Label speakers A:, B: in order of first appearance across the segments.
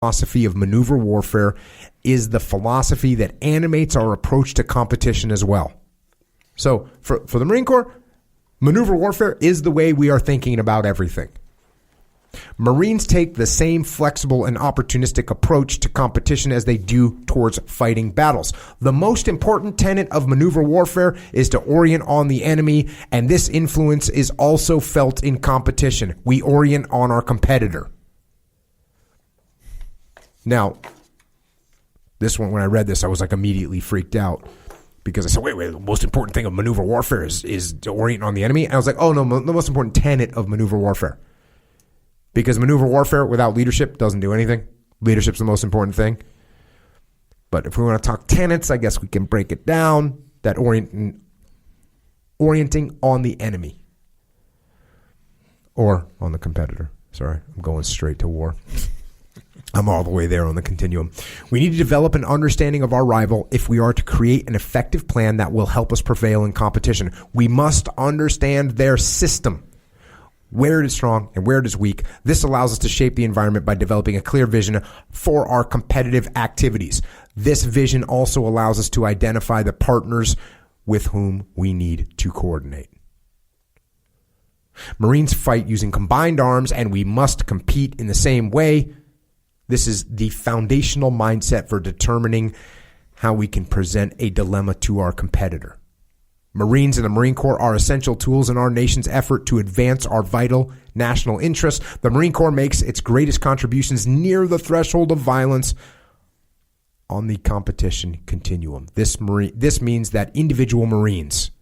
A: philosophy of maneuver warfare is the philosophy that animates our approach to competition as well. So for the Marine Corps, maneuver warfare is the way we are thinking about everything. Marines take the same flexible and opportunistic approach to competition as they do towards fighting battles. The most important tenet of maneuver warfare is to orient on the enemy, and this influence is also felt in competition. We orient on our competitor. Now, this one, when I read this, I was like immediately freaked out because I said, wait, the most important thing of maneuver warfare is to orient on the enemy. And I was like, oh no, the most important tenet of maneuver warfare. Because maneuver warfare without leadership doesn't do anything. Leadership's the most important thing. But if we want to talk tenets, I guess we can break it down. That orienting on the enemy. Or on the competitor. Sorry, I'm going straight to war. I'm all the way there on the continuum. We need to develop an understanding of our rival if we are to create an effective plan that will help us prevail in competition. We must understand their system, where it is strong and where it is weak. This allows us to shape the environment by developing a clear vision for our competitive activities. This vision also allows us to identify the partners with whom we need to coordinate. Marines fight using combined arms, and we must compete in the same way. This is the foundational mindset for determining how we can present a dilemma to our competitor. Marines and the Marine Corps are essential tools in our nation's effort to advance our vital national interests. The Marine Corps makes its greatest contributions near the threshold of violence on the competition continuum. This means that individual Marines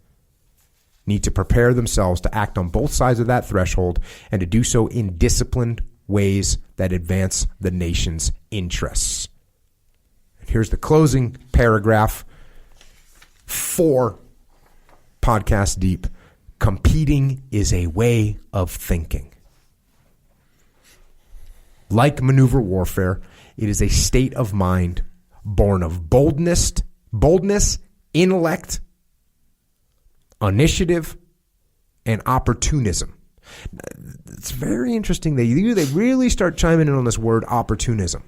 A: need to prepare themselves to act on both sides of that threshold and to do so in disciplined ways that advance the nation's interests. Here's the closing paragraph. 4 podcasts deep. Competing is a way of thinking. Like maneuver warfare, it is a state of mind born of boldness, intellect, initiative, and opportunism. It's very interesting. They really start chiming in on this word opportunism.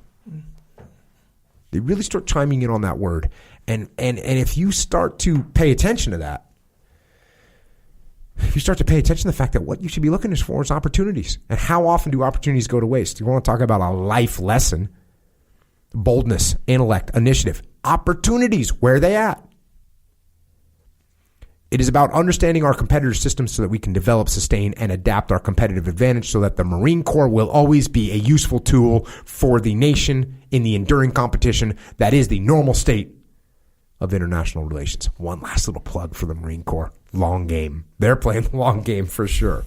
A: They really start chiming in on that word. And if you start to pay attention to that, if you start to pay attention to the fact that what you should be looking for is opportunities. And how often do opportunities go to waste? You want to talk about a life lesson. Boldness, intellect, initiative, opportunities. Where are they at? It is about understanding our competitor systems so that we can develop, sustain, and adapt our competitive advantage so that the Marine Corps will always be a useful tool for the nation in the enduring competition that is the normal state of international relations. One last little plug for the Marine Corps. Long game. They're playing the long game for sure.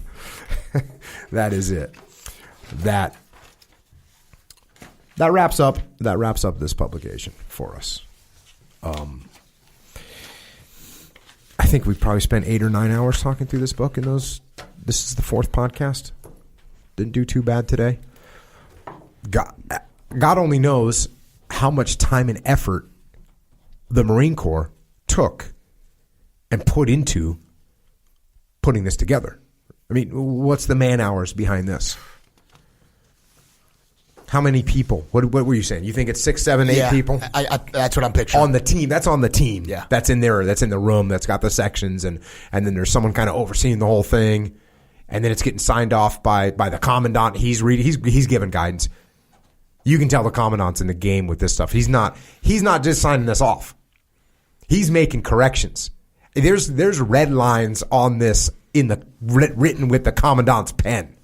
A: That is it. That wraps up this publication for us. I think we probably spent 8 or 9 hours talking through this book. This is the 4th podcast. Didn't do too bad today. God only knows how much time and effort the Marine Corps took and put into putting this together. I mean, what's the man hours behind this? How many people? What were you saying? You think it's 6, 7, 8 people?
B: That's what I'm picturing.
A: On the team. That's on the team.
B: Yeah.
A: That's in there. That's in the room. That's got the sections. And then there's someone kind of overseeing the whole thing. And then it's getting signed off by the commandant. He's reading. He's giving guidance. You can tell the commandant's in the game with this stuff. He's not just signing this off. He's making corrections. There's red lines on this written with the commandant's pen.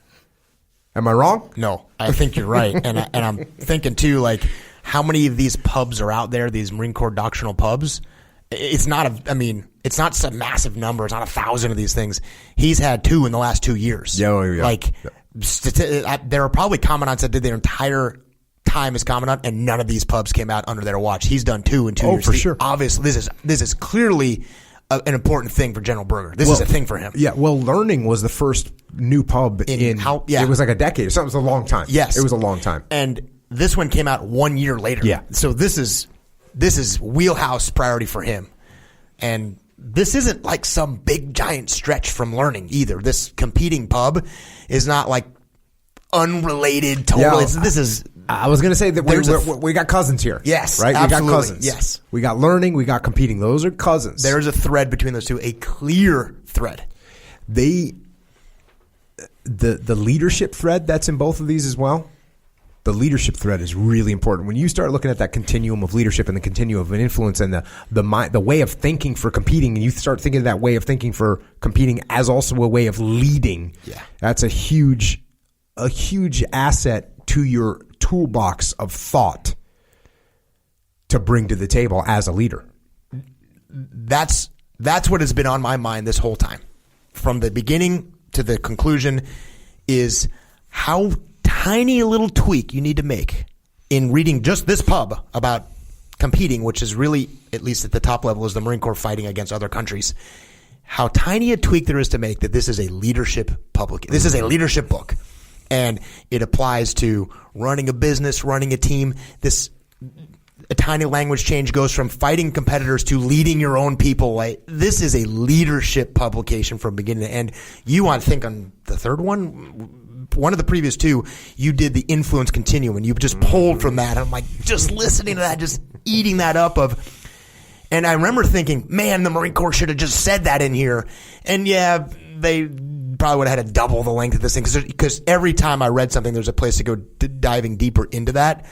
A: Am I wrong?
B: No, I think you're right. And I'm thinking, too, like, how many of these pubs are out there, these Marine Corps doctrinal pubs? It's not some massive number. It's not 1,000 of these things. He's had 2 in the last 2 years.
A: Yeah.
B: Like, there are probably commandants that did their entire time as commandant, and none of these pubs came out under their watch. He's done 2 in 2 years.
A: Oh, for sure.
B: Obviously, this is clearly an important thing for General Berger. This is a thing for him.
A: Yeah, well, Learning was the first new pub it was like a decade or something. It was a long time.
B: Yes.
A: It was a long time.
B: And this one came out 1 year later.
A: Yeah.
B: So this is wheelhouse priority for him. And this isn't like some big giant stretch from Learning either. This competing pub is not like unrelated totally.
A: Yeah. I was going to say that we got cousins here.
B: Yes,
A: right.
B: Absolutely.
A: We got cousins.
B: Yes,
A: we got learning. We got competing. Those are cousins.
B: There is a thread between those two, a clear thread.
A: The leadership thread that's in both of these as well. The leadership thread is really important. When you start looking at that continuum of leadership and the continuum of influence and the way of thinking for competing, and you start thinking of that way of thinking for competing as also a way of leading, that's a huge asset to your toolbox of thought to bring to the table as a leader.
B: That's what has been on my mind this whole time. From the beginning to the conclusion is how tiny a little tweak you need to make in reading just this pub about competing, which is really, at least at the top level, is the Marine Corps fighting against other countries. How tiny a tweak there is to make that this is a leadership this is a leadership book. And it applies to running a business, running a team. A tiny language change goes from fighting competitors to leading your own people. Like, this is a leadership publication from beginning to end. You want to think on the third one of the previous two, you did the influence continuum, and you just pulled from that. I'm like, just listening to that, just eating that up and I remember thinking, man, the Marine Corps should have just said that in here. And yeah, they probably would have had to double the length of this thing because every time I read something, there's a place to go diving deeper into that.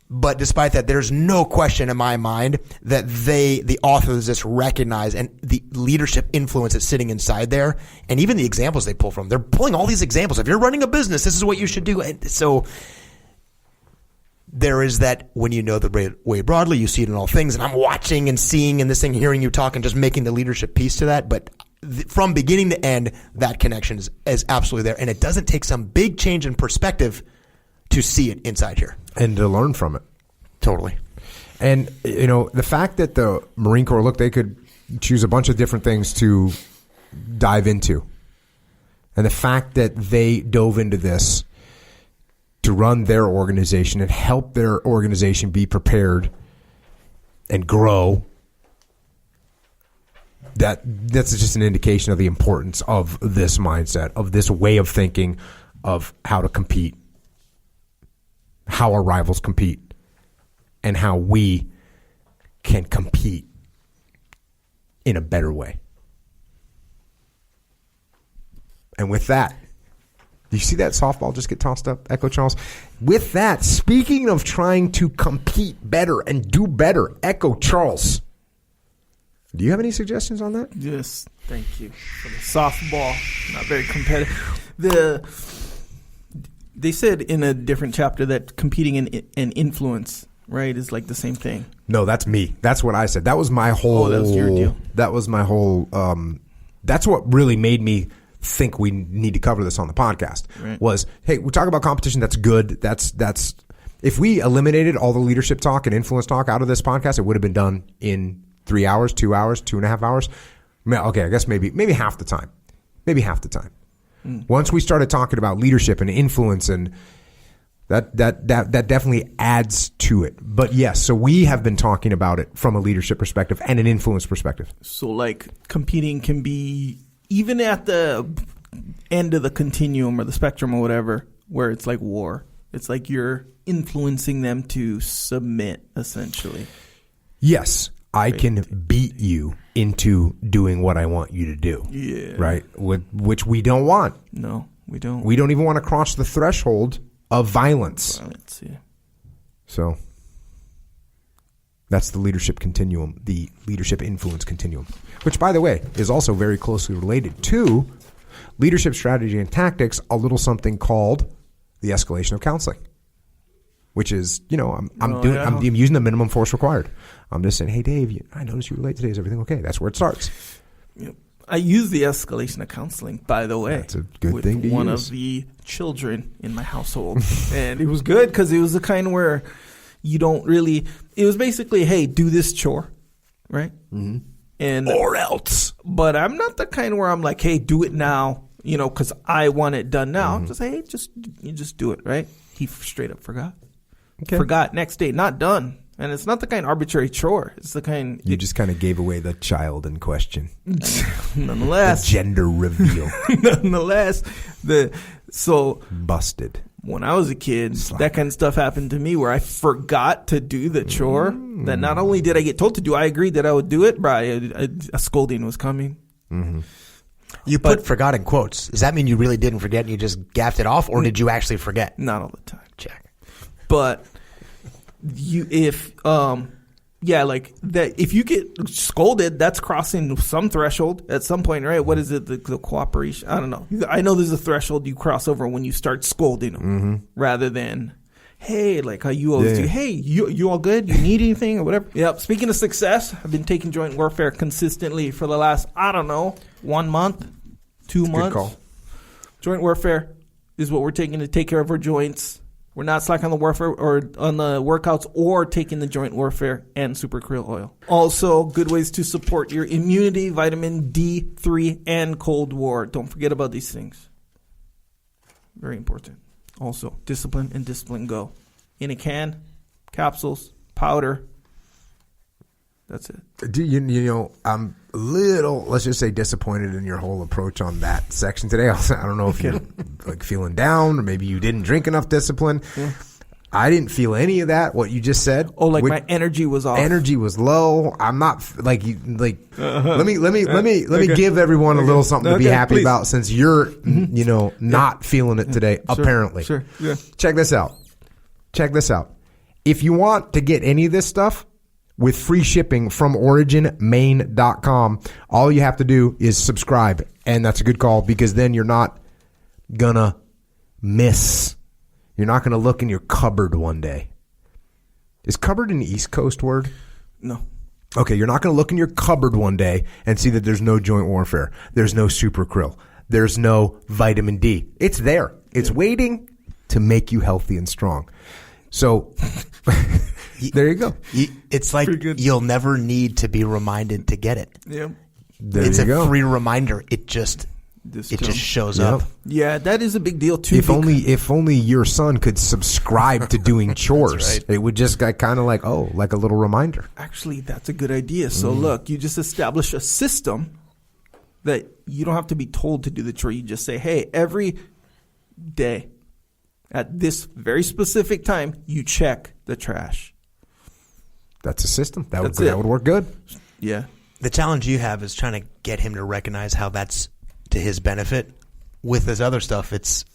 B: But despite that, there's no question in my mind that the authors just recognize and the leadership influence that's sitting inside there, and even the examples they pull from. They're pulling all these examples. If you're running a business, this is what you should do. And so there is that when you know the way broadly, you see it in all things. And I'm watching and seeing in this thing, hearing you talk, and just making the leadership piece to that. But from beginning to end, that connection is absolutely there. And it doesn't take some big change in perspective to see it inside here.
A: And to learn from it.
B: Totally.
A: And, the fact that the Marine Corps, they could choose a bunch of different things to dive into. And the fact that they dove into this to run their organization and help their organization be prepared and grow, that's just an indication of the importance of this mindset, of this way of thinking, of how to compete, how our rivals compete, and how we can compete in a better way. And with that, do you see that softball just get tossed up, Echo Charles? With that, speaking of trying to compete better and do better, Echo Charles, do you have any suggestions on that?
C: Yes, thank you. For the softball, not very competitive. They said in a different chapter that competing and influence, right, is like the same thing.
A: No, that's me. That's what I said. That was my whole.
C: Oh, that was your deal.
A: That was my whole. That's what really made me think we need to cover this on the podcast.
C: Right.
A: Was, hey, we talk about competition. That's good. That's. If we eliminated all the leadership talk and influence talk out of this podcast, it would have been done in 3 hours, 2 hours, 2.5 hours. Okay, I guess maybe half the time. Maybe half the time. Once we started talking about leadership and influence, and that definitely adds to it. But yes, so we have been talking about it from a leadership perspective and an influence perspective.
C: So like competing can be even at the end of the continuum or the spectrum or whatever, where it's like war. It's like you're influencing them to submit, essentially.
A: Yes, I can beat you into doing what I want you to do.
C: Yeah.
A: Right? Which we don't want.
C: No, we don't.
A: We don't even want to cross the threshold of violence.
C: Yeah.
A: So that's the leadership continuum, the leadership influence continuum, which, by the way, is also very closely related to leadership strategy and tactics, a little something called the escalation of counseling. Which is, I'm using the minimum force required. I'm just saying, hey, Dave, I noticed you were late today. Is everything okay? That's where it starts.
C: Yep. I use the escalation of counseling, by the way.
A: That's a good thing to use.
C: With one of the children in my household. And it was good because it was the kind where you don't really, it was basically, hey, do this chore, right? Mm-hmm.
A: Or else.
C: But I'm not the kind where I'm like, hey, do it now, because I want it done now. Mm-hmm. Just say, hey, you just do it, right? He straight up forgot. Okay. Forgot next day, not done. And it's not the kind of arbitrary chore. It's the kind...
A: You just kind of gave away the child in question.
C: Nonetheless.
A: The gender reveal.
C: Nonetheless.
A: Busted.
C: when I was a kid, that kind of stuff happened to me where I forgot to do the chore. That not only did I get told to do, I agreed that I would do it, but a scolding was coming.
B: Mm-hmm. You put forgot in quotes. Does that mean you really didn't forget and you just gaffed it off, or did you actually forget?
C: Not all the time.
B: Check.
C: But like that, if you get scolded, that's crossing some threshold at some point, right? What is it? The cooperation? I don't know. I know there's a threshold you cross over when you start scolding them, rather than, hey, like how you always do. Hey, you all good? You need anything or whatever? Yep. Speaking of success, I've been taking joint warfare consistently for the last, 1 month, 2 months.
A: Good call.
C: Joint warfare is what we're taking to take care of our joints. We're not slacking on the warfare or on the workouts or taking the joint warfare and super krill oil. Also, good ways to support your immunity, vitamin D3 and Cold War. Don't forget about these things. Very important. Also, discipline and discipline go. In a can, capsules, powder. That's it.
A: I'm a little, let's just say, disappointed in your whole approach on that section today. I don't know if you're like feeling down, or maybe you didn't drink enough discipline. Yeah. I didn't feel any of that. What you just said.
C: Oh, like my energy was off.
A: Energy was low. I'm not like you. Like let me give everyone a little something to be happy about, since you're not feeling it today. Apparently,
C: sure. Yeah.
A: Check this out. If you want to get any of this stuff with free shipping from originmaine.com, all you have to do is subscribe. And that's a good call, because then you're not gonna miss. You're not gonna look in your cupboard one day. Is cupboard an East Coast word?
C: No.
A: Okay, you're not gonna look in your cupboard one day and see that there's no joint warfare. There's no super krill. There's no vitamin D. It's there. It's waiting to make you healthy and strong. So there you go.
B: It's like you'll never need to be reminded to get it.
C: Yeah.
B: It's a free reminder. It just shows up.
C: Yeah, that is a big deal too.
A: If only your son could subscribe to doing chores, right. It would just get kind of like a little reminder.
C: Actually, that's a good idea. So look, you just establish a system that you don't have to be told to do the chore. You just say, hey, every day at this very specific time, you check the trash.
A: That's a system. That would work good.
C: Yeah.
B: The challenge you have is trying to get him to recognize how that's to his benefit. With this other stuff, it's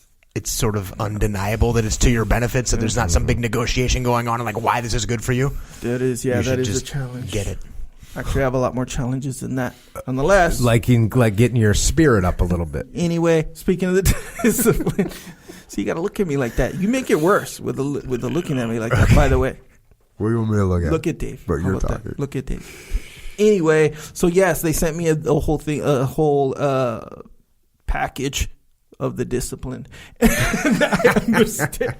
B: sort of undeniable that it's to your benefit, so there's not some big negotiation going on like why this is good for you.
C: That is a challenge.
B: Get it.
C: Actually, I have a lot more challenges than that. Nonetheless,
A: like getting your spirit up a little bit.
C: Anyway, speaking of the discipline, so you got to look at me like that. You make it worse with the looking at me like that. By the way,
A: what do you want me to look at?
C: Look at Dave.
A: But you're talking.
C: Look at Dave. Anyway, so yes, they sent me a whole package of the discipline. And I understand,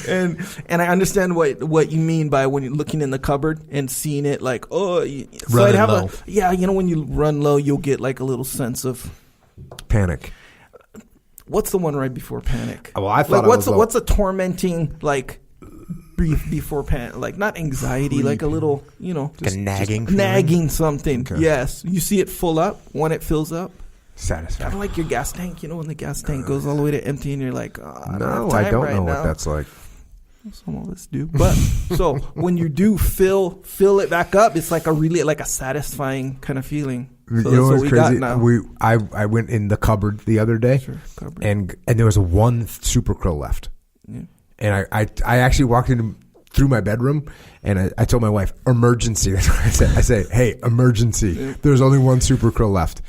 C: and I understand what you mean by when you're looking in the cupboard and seeing it like, so I'd have low. When you run low, you'll get like a little sense of
A: panic.
C: What's the one right before panic?
A: Well, I thought
C: what's a tormenting like before panic, like not anxiety, like a little,
B: just
C: nagging something. Okay. Yes, you see it full up when it fills up.
A: Satisfaction.
C: Kind of like your gas tank, when the gas tank goes all the way to empty, and you're like,
A: I don't know what that's like.
C: Some of us do, but so when you do fill it back up, it's like a satisfying kind of feeling. So
A: you know what's crazy? I went in the cupboard the other day, and there was one super krill left. Yeah. And I actually walked through my bedroom, and I told my wife, emergency. That's what I said. I say, hey, emergency. Yeah. There's only one super krill left.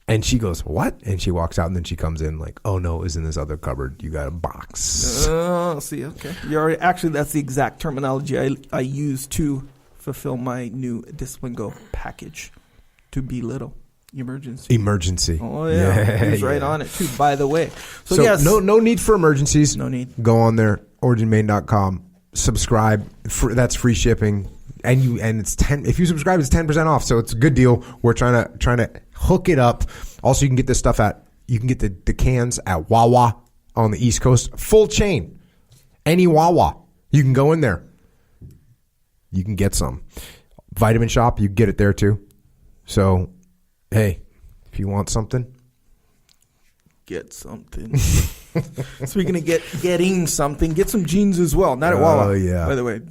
A: And she goes, what? And she walks out, and then she comes in like, oh, no, it was in this other cupboard. You got a box.
C: Oh, see, okay. Actually, that's the exact terminology I use to fulfill my new Discipline Go package. To belittle. Emergency. Oh, yeah. He's right on it, too, by the way. So yes.
A: No need for emergencies.
C: No need.
A: Go on there, originmaine.com. Subscribe. That's free shipping. And it's 10. If you subscribe, it's 10% off. So it's a good deal. We're trying to hook it up. Also, you can get this stuff you can get the cans at Wawa on the East Coast. Full chain. Any Wawa. You can go in there. You can get some. Vitamin Shop, you can get it there too. So, hey, if you want something,
C: get something. Speaking of getting something, get some jeans as well. Not at Wawa,
A: yeah.
C: by the way.